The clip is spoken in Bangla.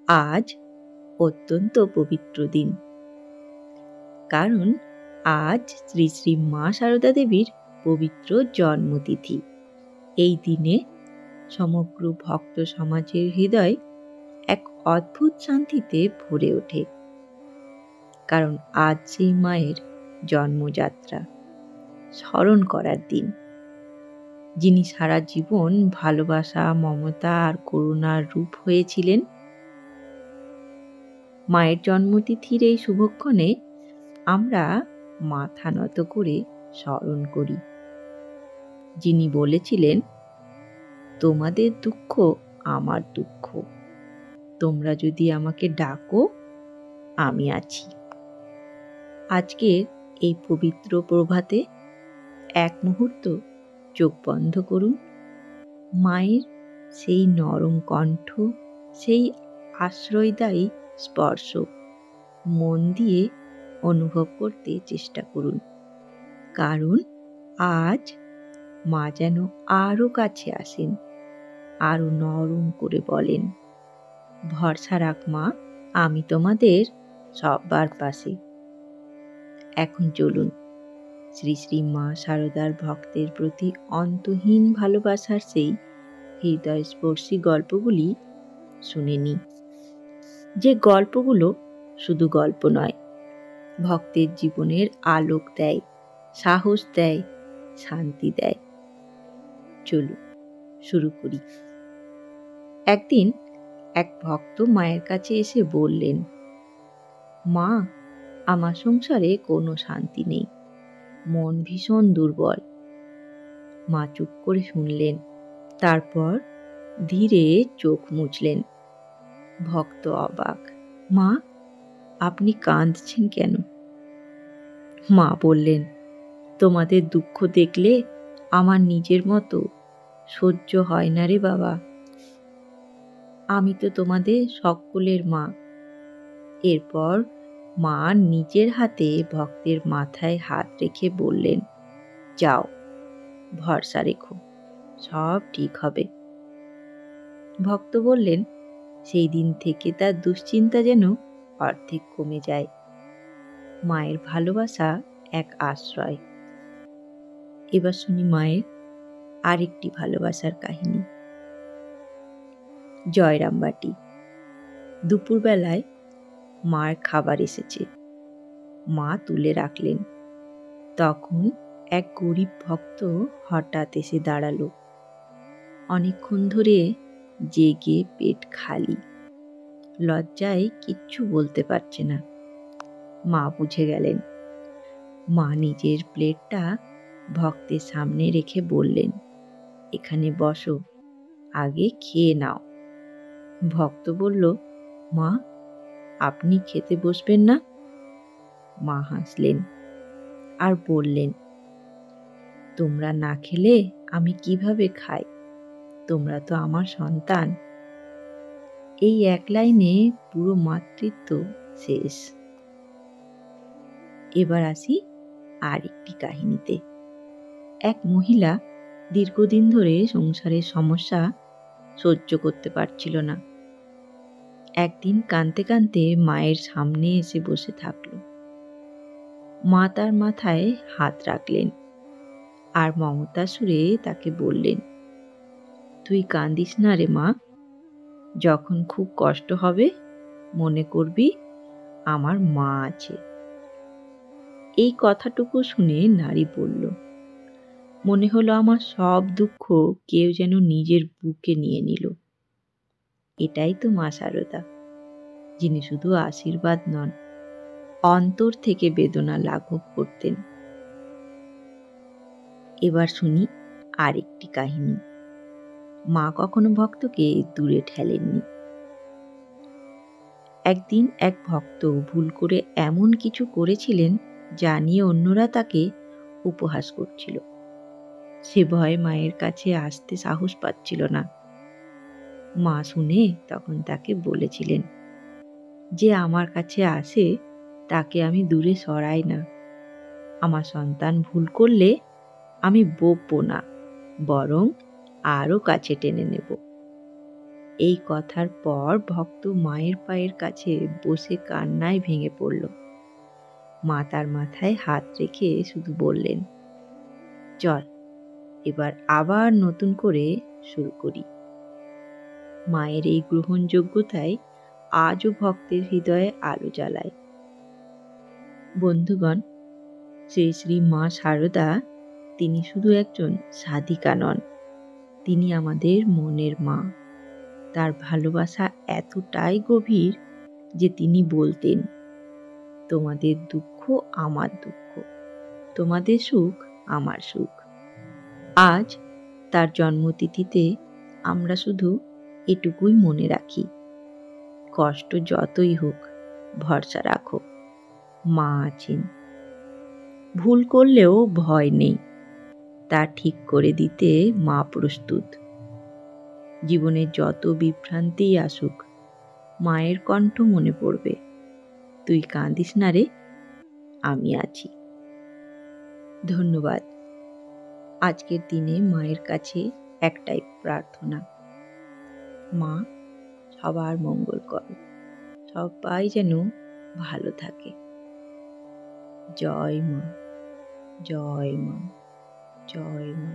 আজ অত্যন্ত পবিত্র দিন, কারণ আজ শ্রী শ্রী মা সারদা দেবীর পবিত্র জন্মতিথি। এই দিনে সমগ্র ভক্ত সমাজের হৃদয় এক অদ্ভুত শান্তিতে ভরে ওঠে, কারণ আজ সেই মায়ের জন্মযাত্রা স্মরণ করার দিন, যিনি সারা জীবন ভালোবাসা, মমতা আর করুণার রূপ হয়েছিলেন। মায়ের জন্মতিথির এই শুভক্ষণে আমরা মাথা নত করে স্মরণ করি, যিনি বলেছিলেন, তোমাদের দুঃখ আমার দুঃখ, তোমরা যদি আমাকে ডাকো আমি আছি। আজকের এই পবিত্র প্রভাতে এক মুহূর্ত চোখ বন্ধ করুন, মায়ের সেই নরম কণ্ঠ, সেই আশ্রয়দায়ী স্পর্শ মন দিয়ে অনুভব করতে চেষ্টা করুন, কারণ আজ মা যেন আরো কাছে আসেন, আরো নরম করে বলেন, ভরসা রাখ মা, আমি তোমাদের সবার পাশে। এখন চলুন শ্রী শ্রী মা সারদার ভক্তের প্রতি অন্তহীন ভালোবাসার সেই হৃদয়স্পর্শী গল্পগুলি শুনে নিই, যে গল্পগুলো শুধু গল্প নয়, ভক্তের জীবনের আলোক দেয়, সাহস দেয়, শান্তি দেয়। চলুন শুরু করি। একদিন এক ভক্ত মায়ের কাছে এসে বললেন, মা, আমার সংসারে কোনো শান্তি নেই, মন ভীষণ দুর্বল। মা চুপ করে শুনলেন, তারপর ধীরে চোখ মুছলেন। ভক্ত অবাক, মা, আপনি কাঁদছেন কেন? মা বললেন, তোমাদের দুঃখ দেখলে আমার নিজের মতো সহ্য হয় না রে বাবা। আমি তো তোমাদের সকলের মা। এরপর মা নিজের হাতে ভক্তের মাথায় হাত রেখে বললেন, যাও, ভরসা রেখো, সব ঠিক হবে। ভক্ত বললেন, সেই দিন থেকে তার দুশ্চিন্তা যেন অর্ধেক কমে যায়। মায়ের ভালোবাসা এক আশ্রয়। এবার শুনি মায়ের আরেকটি ভালোবাসার কাহিনী। জয়রামবাটি। দুপুরবেলায় মার খাবার এসেছে, মা তুলে রাখলেন। তখন এক গরিব ভক্ত হঠাৎ এসে দাঁড়ালো। অনেকক্ষণ ধরে জেগে, পেট খালি, লজ্জায় কিচ্ছু বলতে পারছে না। মা বুঝে গেলেন। মা নিজের প্লেটটা ভক্তের সামনে রেখে বললেন, এখানে বসো, আগে খেয়ে নাও। ভক্ত বলল, মা, আপনি খেতে বসবেন না? মা হাসলেন আর বললেন, তোমরা না খেলে আমি কিভাবে খাই? তোমরা তো আমার সন্তান। এই এক লাইনে পুরো মাতৃত্ব শেষ। এবার আসি আর একটি কাহিনীতে। এক মহিলা দীর্ঘদিন ধরে সংসারের সমস্যা সহ্য করতে পারছিল না। একদিন কাঁদতে কাঁদতে মায়ের সামনে এসে বসে থাকল। মা তার মাথায় হাত রাখলেন আর মমতার সুরে তাকে বললেন, তুই কাঁদিস না রে মা, যখন খুব কষ্ট হবে মনে করবি আমার মা আছে। এই কথাটুকু শুনে নারী বলল, মনে হলো আমার সব দুঃখ কেউ যেন নিজের বুকে নিয়ে নিল। এটাই তো মা সারদা, যিনি শুধু আশীর্বাদ নন, অন্তর থেকে বেদনা লাঘব করতেন। এবার শুনি আরেকটি কাহিনী। মা কখনো ভক্তকে দূরে ঠেলেননি। একদিন এক ভক্ত ভুল করে এমন কিছু করেছিলেন যা নিয়ে অন্যরা তাকে উপহাস করছিল। সে ভয়ে মায়ের কাছে আসতে সাহস পাচ্ছিল না। মা শুনে তখন তাকে বলেছিলেন, যে আমার কাছে আসে তাকে আমি দূরে সরাই না। আমার সন্তান ভুল করলে আমি বকবো না, বরং আরো কাছে টেনে নেব। এই কথার পর ভক্ত মায়ের পায়ের কাছে বসে কান্নায় ভেঙে পড়ল। মা তার মাথায় হাত রেখে শুধু বললেন, চল এবার আবার নতুন করে শুরু করি। মায়ের এই গ্রহণযোগ্যতায় আজও ভক্তের হৃদয়ে আলো জ্বালায়। বন্ধুগণ, শ্রী শ্রী মা শারদা তিনি শুধু একজন সাধিকা নন, তিনি আমাদের মনের মা। তার ভালোবাসা এতটাই গভীর যে তিনি বলতেন, তোমাদের দুঃখ আমার দুঃখ, তোমাদের সুখ আমার সুখ। আজ তার জন্মতিথিতে আমরা শুধু এটুকুই মনে রাখি, কষ্ট যতই হোক ভরসা রাখো, মা আছেন। ভুল করলেও ভয় নেই, তা ঠিক করে দিতে মা প্রস্তুত। জীবনে যত বিভ্রান্তিই আসুক, মায়ের কণ্ঠ মনে পড়বে, তুই কাঁদিস না রে, আমি আছি। ধন্যবাদ। আজকের দিনে মায়ের কাছে একটাই প্রার্থনা, মা সবার মঙ্গল করো, সবাই যেন ভালো থাকে। জয় মা, জয় মা, জয় মা।